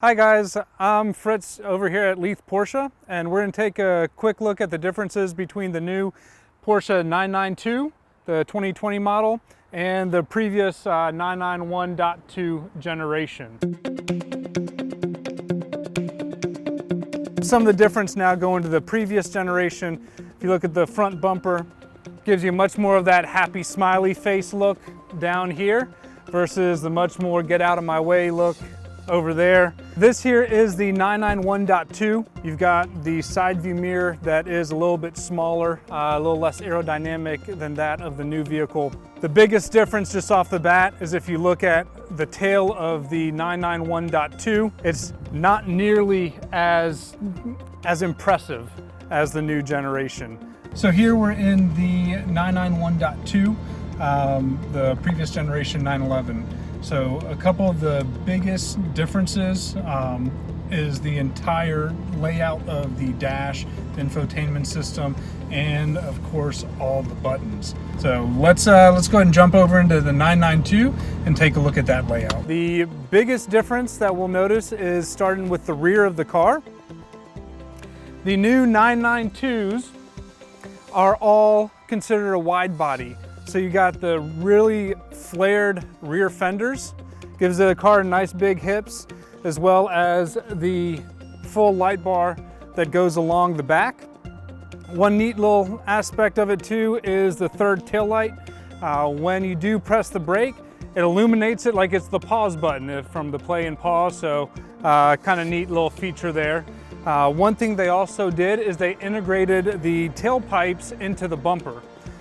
Hi guys, I'm Fritz over here at Leith Porsche, and we're going to take a quick look at the differences between the new Porsche 992, the 2020 model, and the previous 991.2 generation. Some of the difference now going to the previous generation. If you look at the front bumper, gives you much more of that happy smiley face look down here versus the much more get out of my way look over there. This here is the 991.2. You've got the side view mirror that is a little bit smaller, a little less aerodynamic than that of the new vehicle. The biggest difference just off the bat is if you look at the tail of the 991.2, it's not nearly as impressive as the new generation. So here we're in the 991.2, the previous generation 911. So a couple of the biggest differences is the entire layout of the dash, the infotainment system, and of course all the buttons. So let's go ahead and jump over into the 992 and take a look at that layout. The biggest difference that we'll notice is starting with the rear of the car. The new 992s are all considered a wide body. So you got the really flared rear fenders, gives the car nice big hips, as well as the full light bar that goes along the back. One neat little aspect of it too is the third tail light. When you do press the brake, it illuminates it like it's the pause button from the play and pause, so kind of neat little feature there. One thing they also did is they integrated the tailpipes into the bumper.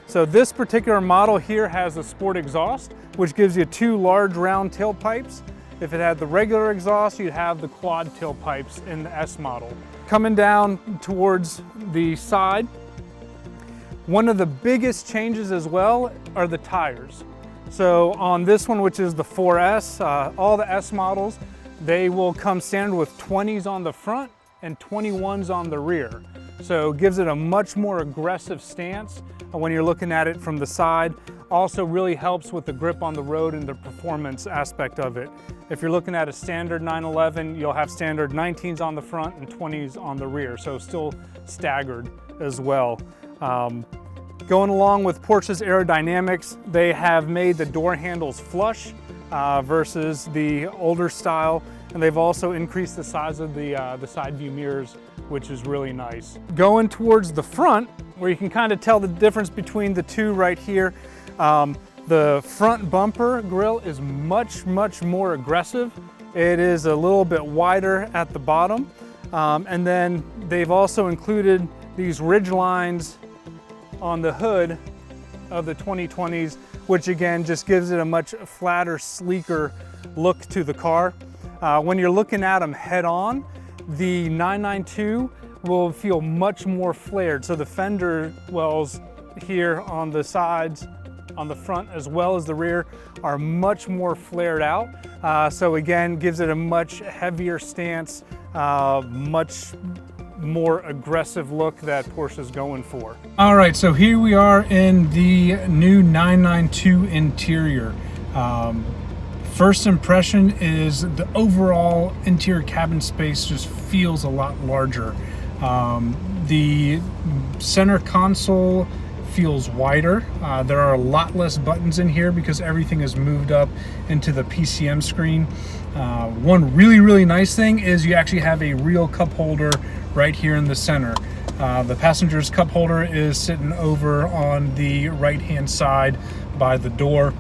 So this particular model here has a sport exhaust, which gives you two large round tailpipes. If it had the regular exhaust, you'd have the quad tailpipes in the S model. Coming down towards the side, one of the biggest changes as well are the tires. So on this one, which is the 4S, all the S models, they will come standard with 20s on the front and 21s on the rear. So it gives it a much more aggressive stance when you're looking at it from the side. Also really helps with the grip on the road and the performance aspect of it. If you're looking at a standard 911, you'll have standard 19s on the front and 20s on the rear, so still staggered as well. Going along with Porsche's aerodynamics, they have made the door handles flush versus the older style, and they've also increased the size of the side view mirrors, which is really nice. Going towards the front, where you can kind of tell the difference between the two right here, the front bumper grille is much more aggressive. It is a little bit wider at the bottom, and then they've also included these ridge lines on the hood of the 2020s, which again just gives it a much flatter, sleeker look to the car. When you're looking at them head on, the 992 will feel much more flared. So the fender wells here on the sides, on the front as well as the rear, are much more flared out. So again, gives it a much heavier stance, much more aggressive look that Porsche is going for. All right, so here we are in the new 992 interior. First impression is the overall interior cabin space just feels a lot larger. The center console feels wider. There are a lot less buttons in here because everything is moved up into the PCM screen. One really nice thing is you actually have a real cup holder right here in the center. The passenger's cup holder is sitting over on the right hand side by the door.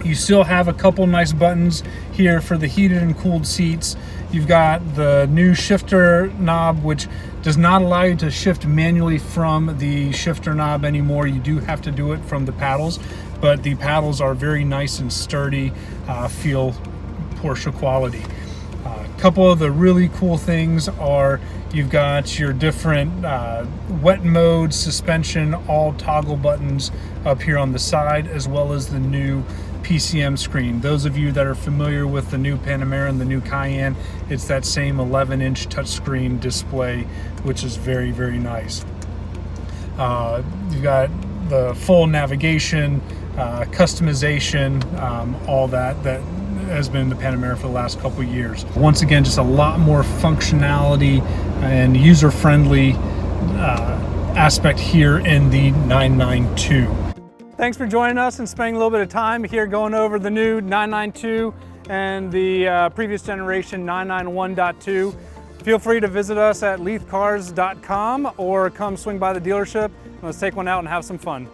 You still have a couple nice buttons here for the heated and cooled seats. You've got the new shifter knob, which does not allow you to shift manually from the shifter knob anymore. You do have to do it from the paddles, but the paddles are very nice and sturdy, feel Porsche quality. A couple of the really cool things are you've got your different wet mode, suspension, all toggle buttons up here on the side, as well as the new PCM screen. Those of you that are familiar with the new Panamera and the new Cayenne, it's that same 11-inch touchscreen display, which is very nice. You've got the full navigation, customization, all that has been the Panamera for the last couple of years. Once again, just a lot more functionality and user-friendly aspect here in the 992. Thanks for joining us and spending a little bit of time here going over the new 992 and the previous generation 991.2. Feel free to visit us at leithcars.com or come swing by the dealership. Let's take one out and have some fun.